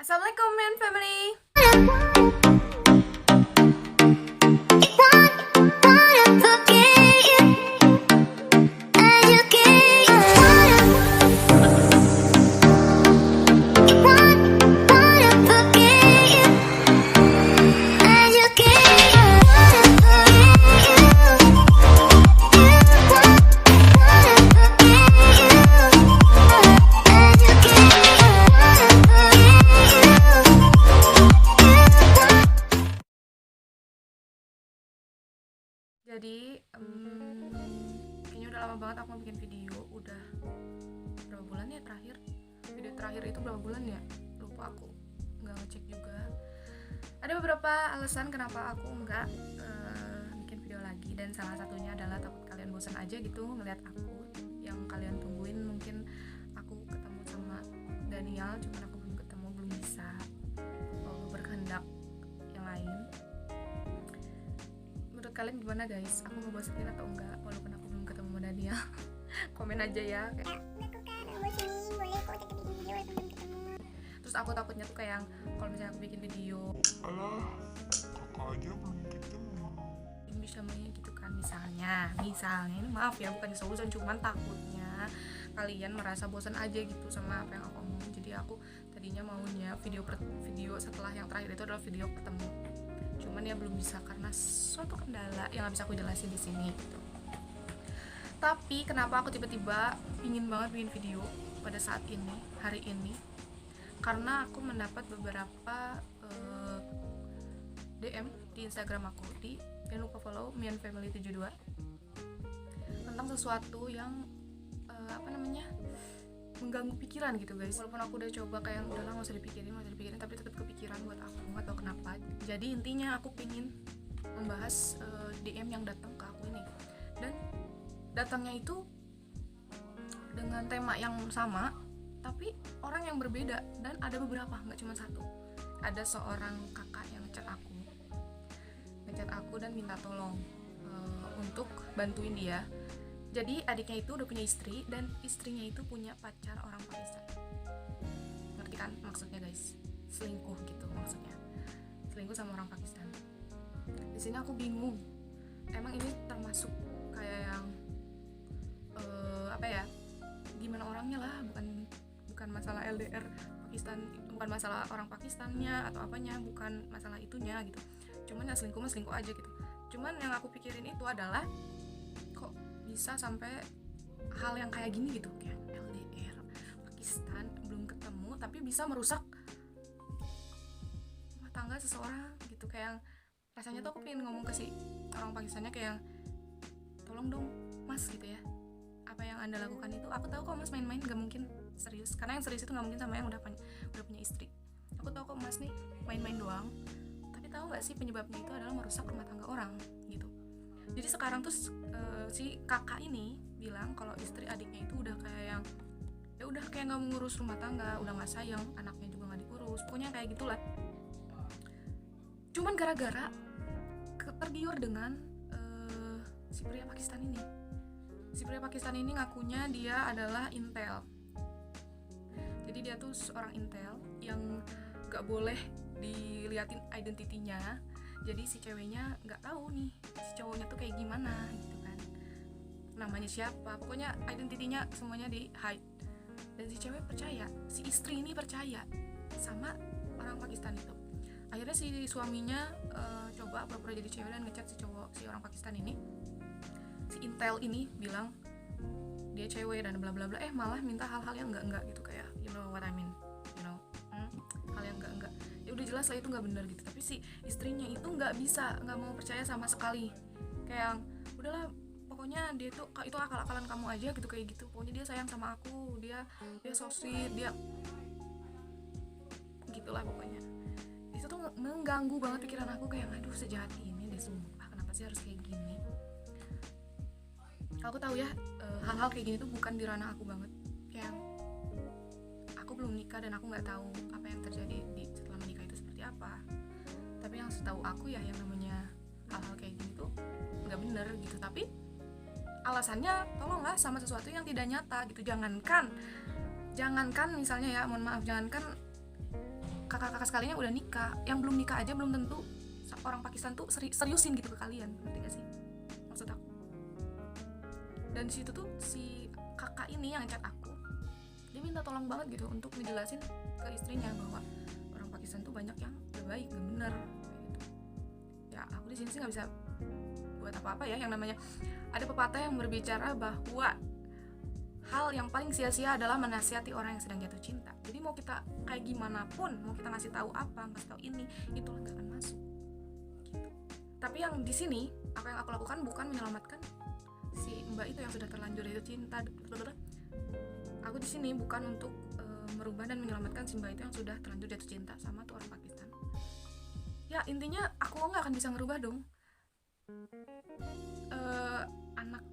Assalamualaikum men family. Jadi kayaknya udah lama banget aku bikin video. Udah berapa bulan ya terakhir? Video terakhir itu berapa bulan ya? Lupa aku, nggak ngecek juga. Ada beberapa alasan kenapa aku nggak bikin video lagi, dan salah satunya adalah takut kalian bosan aja gitu ngeliat aku yang kalian tungguin. Mungkin aku ketemu sama Daniel, cuman aku belum ketemu, belum bisa berkehendak yang lain. Menurut kalian gimana guys? Aku ngebosenin atau enggak walaupun aku belum ketemu sama Daniel? Komen aja ya kayak. Terus aku takutnya tuh kayak kalau misalnya aku bikin video, alah kakak aja belum ketemu, ini bisa mainnya gitu kan, misalnya ini maaf ya bukan disausan, cuman takutnya kalian merasa bosan aja gitu sama apa yang aku omongin. Jadi aku tadinya maunya video setelah yang terakhir itu adalah video ketemu, cuman ya belum bisa karena suatu kendala yang nggak bisa aku jelasin di sini gitu. Tapi kenapa aku tiba-tiba pingin banget bikin video pada saat ini, hari ini? Karena aku mendapat beberapa DM di Instagram aku, jangan lupa follow mianfamily72, tentang sesuatu yang mengganggu pikiran gitu guys. Walaupun aku udah coba kayak udahlah nggak usah dipikirin, tapi tetap kepikiran buat aku, nggak tahu kenapa. Jadi intinya aku pingin membahas DM yang datang ke aku ini, dan datangnya itu dengan tema yang sama tapi orang yang berbeda, dan ada beberapa, nggak cuma satu. Ada seorang kakak yang ngechat aku dan minta tolong untuk bantuin dia. Jadi adiknya itu udah punya istri, dan istrinya itu punya pacar orang Pakistan. Ngerti kan maksudnya guys? Selingkuh gitu maksudnya. Selingkuh sama orang Pakistan. Di sini aku bingung. Emang ini termasuk kayak yang gimana orangnya lah, bukan masalah LDR Pakistan, bukan masalah orang Pakistannya atau apanya, bukan masalah itunya gitu. Cuman ya selingkuh mah selingkuh aja gitu. Cuman yang aku pikirin itu adalah kok bisa sampai hal yang kayak gini gitu, kayak LDR Pakistan belum ketemu tapi bisa merusak rumah tangga seseorang gitu. Kayak rasanya tuh aku pengen ngomong ke si orang Pakistannya kayak, tolong dong mas gitu ya, apa yang anda lakukan itu, aku tahu kok mas main-main, gak mungkin serius, karena yang serius itu gak mungkin sama yang udah punya istri. Aku tahu kok mas nih main-main doang, tapi tahu gak sih penyebabnya itu adalah merusak rumah tangga orang gitu. Jadi sekarang tuh si kakak ini bilang kalau istri adiknya itu udah kayak yang ya udah kayak nggak mengurus rumah tangga, udah nggak sayang, anaknya juga nggak diurus, pokoknya kayak gitulah. Cuman gara-gara tergiur dengan si pria Pakistan ini ngakunya dia adalah intel. Jadi dia tuh seorang intel yang nggak boleh diliatin identitinya. Jadi si ceweknya nggak tahu nih si cowoknya tuh kayak gimana gitu kan, namanya siapa, pokoknya identitinya semuanya di hide. Dan si cewek percaya, si istri ini percaya sama orang Pakistan itu. Akhirnya si suaminya coba pura-pura jadi cewek dan ngechat si orang Pakistan ini. Si intel ini bilang dia cewek dan bla bla bla, malah minta hal-hal yang enggak gitu, kayak you know what I mean, hal yang enggak. Ya udah jelas lah itu nggak benar gitu, tapi si istrinya itu nggak mau percaya sama sekali, kayak udahlah pokoknya dia tuh itu akal-akalan kamu aja gitu, kayak gitu. Pokoknya dia sayang sama aku, dia so sweet, dia gitulah pokoknya. Itu tuh mengganggu banget pikiran aku, kayak aduh sejahat ini deh sumpah, kenapa sih harus kayak gini. Aku tahu ya hal-hal kayak gini tuh bukan di ranah aku banget, kayak aku belum nikah dan aku nggak tahu apa yang terjadi setelah menikah itu seperti apa. Tapi yang setahu aku ya yang namanya hal-hal kayak gini tuh nggak bener gitu. Tapi alasannya tolonglah sama sesuatu yang tidak nyata gitu. Jangankan misalnya ya, mohon maaf, jangankan kakak-kakak sekalian yang udah nikah, yang belum nikah aja belum tentu orang Pakistan tuh seriusin gitu ke kalian, ngerti gak sih maksud aku? Dan di situ tuh si kakak ini yang chat aku, dia minta tolong banget gitu untuk ngejelasin ke istrinya bahwa orang Pakistan tuh banyak yang gak baik, gak bener kayak gitu. Ya aku di sini sih nggak bisa buat apa-apa ya, yang namanya ada pepatah yang berbicara bahwa hal yang paling sia-sia adalah menasihati orang yang sedang jatuh cinta. Jadi mau kita kayak gimana pun, mau kita ngasih tahu apa, ngasih tahu ini, itu nggak akan masuk. Gitu. Tapi yang di sini, apa yang aku lakukan bukan menyelamatkan si mbak itu yang sudah terlanjur jatuh cinta. Aku di sini bukan untuk merubah dan menyelamatkan si mbak itu yang sudah terlanjur jatuh cinta sama tuh orang Pakistan. Ya intinya aku nggak akan bisa ngerubah dong. Anak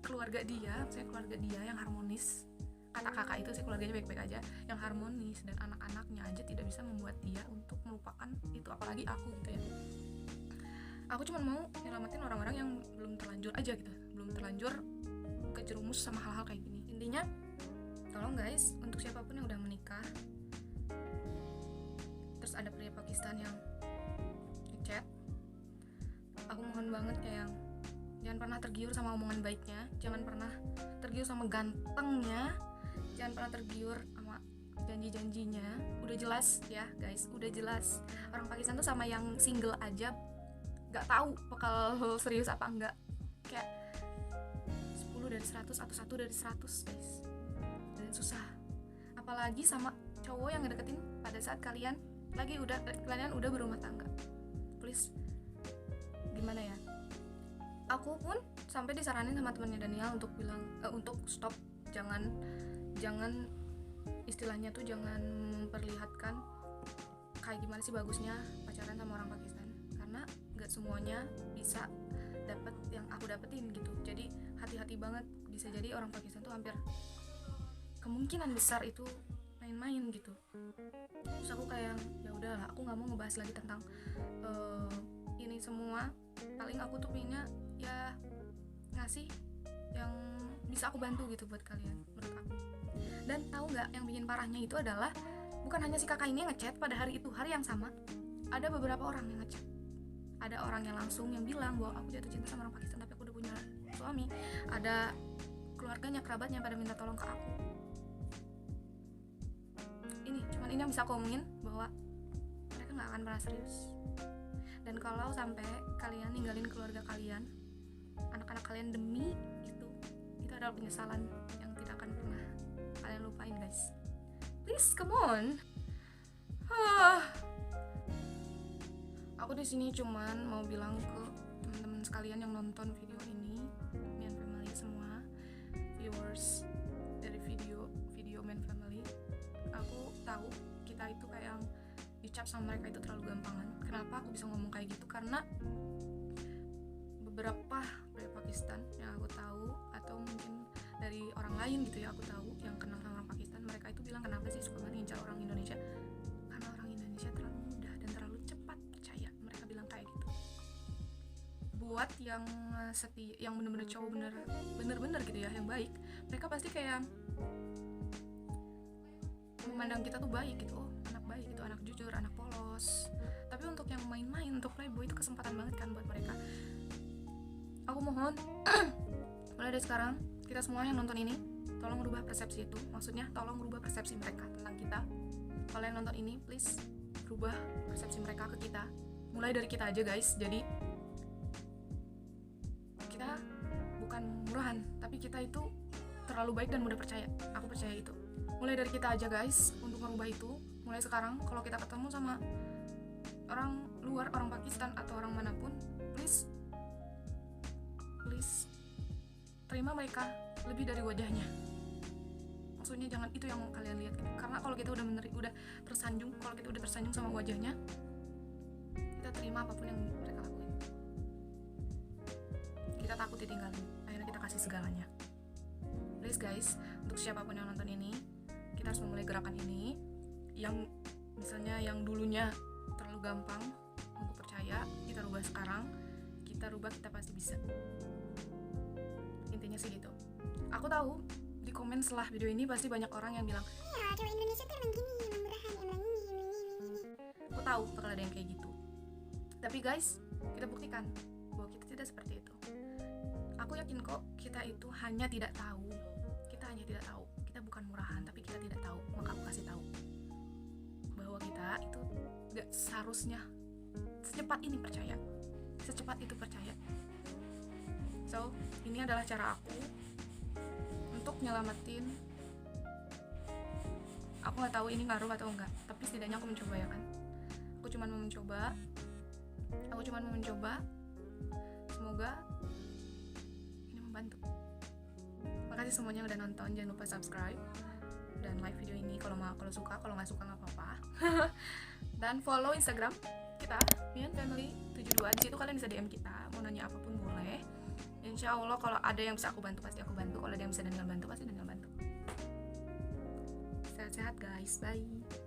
keluarga dia, saya keluarga dia yang harmonis, kata kakak itu sih keluarganya baik-baik aja, yang harmonis, dan anak-anaknya aja tidak bisa membuat dia untuk melupakan itu, apalagi aku gitu ya. Aku cuma mau nyelamatin orang-orang yang belum terlanjur aja gitu, belum terlanjur kejerumus sama hal-hal kayak gini. Intinya tolong guys, untuk siapapun yang udah menikah terus ada pria Pakistan yang ngechat, aku mohon banget kayak jangan pernah tergiur sama omongan baiknya, jangan pernah tergiur sama gantengnya, jangan pernah tergiur sama janji-janjinya. Udah jelas ya guys, udah jelas orang Pakistan tuh sama yang single aja gak tahu bakal serius apa enggak, kayak 10 dari 100 atau 1 dari 100 guys, dan susah. Apalagi sama cowok yang ngedeketin pada saat kalian udah berumah tangga. Please, gimana ya, aku pun sampai disaranin sama temannya Daniel untuk bilang untuk stop, jangan istilahnya tuh jangan memperlihatkan kayak gimana sih bagusnya pacaran sama orang Pakistan, karena nggak semuanya bisa dapet yang aku dapetin gitu. Jadi hati-hati banget, bisa jadi orang Pakistan tuh hampir kemungkinan besar itu main-main gitu. Terus aku kayak ya udahlah, aku nggak mau ngebahas lagi tentang ini semua. Paling aku tuh pinginnya ya ngasih yang bisa aku bantu gitu buat kalian, menurut aku. Dan tahu nggak yang bikin parahnya itu adalah bukan hanya si kakak ini yang ngechat pada hari itu, hari yang sama ada beberapa orang yang ngechat. Ada orang yang langsung yang bilang bahwa aku jatuh cinta sama orang Pakistan tapi aku udah punya suami. Ada keluarganya, kerabatnya pada minta tolong ke aku. Ini yang bisa aku omongin, bahwa mereka nggak akan pernah serius. Dan kalau sampai kalian ninggalin keluarga kalian, anak-anak kalian demi itu adalah penyesalan yang tidak akan pernah kalian lupain guys. Please come on. Aku di sini cuman mau bilang ke teman-teman sekalian yang nonton video ini, Man Family semua, viewers dari video Man Family. Aku tahu kita itu kayak yang dicap sama mereka itu terlalu gampangan. Kenapa aku bisa ngomong kayak gitu? Karena beberapa dari Pakistan yang aku tahu, atau mungkin dari orang lain gitu ya, aku tahu yang kenal sama orang Pakistan, mereka itu bilang kenapa sih suka banget ngincar orang Indonesia, karena orang Indonesia terlalu mudah dan terlalu cepat percaya. Mereka bilang kayak gitu. Buat yang setia, yang bener-bener cowok bener-bener gitu ya, yang baik, mereka pasti kayak memandang kita tuh baik gitu, oh anak baik gitu, anak jujur, anak polos. Tapi untuk yang main-main, untuk playboy itu kesempatan banget kan buat mereka. Aku mohon mulai dari sekarang kita semua yang nonton ini tolong rubah persepsi itu, maksudnya tolong rubah persepsi mereka tentang kita. Kalau yang nonton ini please rubah persepsi mereka ke kita, mulai dari kita aja guys. Jadi kita bukan murahan, tapi kita itu terlalu baik dan mudah percaya. Aku percaya itu. Mulai dari kita aja guys untuk merubah itu. Mulai sekarang kalau kita ketemu sama orang luar, orang Pakistan atau orang manapun, please terima mereka lebih dari wajahnya. Maksudnya jangan itu yang kalian lihat gitu. Karena kalau kita udah tersanjung, kalau kita udah tersanjung sama wajahnya, kita terima apapun yang mereka lakuin. Kita takut ditinggalin, akhirnya kita kasih segalanya. Please guys, untuk siapapun yang nonton ini, kita harus memulai gerakan ini. Yang misalnya yang dulunya terlalu gampang untuk percaya, kita rubah sekarang. Kita rubah, kita pasti bisa. Intinya sih gitu. Aku tahu di komen setelah video ini pasti banyak orang yang bilang, iya cewek Indonesia tuh emang gini, emang murahan, emang ini. tahu bakal ada yang kayak gitu. Tapi guys, kita buktikan bahwa kita tidak seperti itu. Aku yakin kok kita itu hanya tidak tahu. Kita hanya tidak tahu. Kita bukan murahan, tapi kita tidak tahu. Maka aku kasih tahu bahwa kita itu gak seharusnya secepat ini percaya, secepat itu percaya. So, ini adalah cara aku untuk nyelamatin. Aku nggak tahu ini ngaruh atau enggak, tapi setidaknya aku mencoba ya kan. Aku cuma mau mencoba. Semoga ini membantu. Makasih semuanya udah nonton. Jangan lupa subscribe dan like video ini kalau suka. Kalau nggak suka nggak apa-apa. Dan follow Instagram kita Mian Family 72. Di situ kalian bisa DM kita, mau nanya apapun boleh. Insya Allah kalau ada yang bisa aku bantu pasti aku bantu. Kalau ada yang bisa Daniel bantu pasti Daniel bantu. Sehat-sehat guys, bye.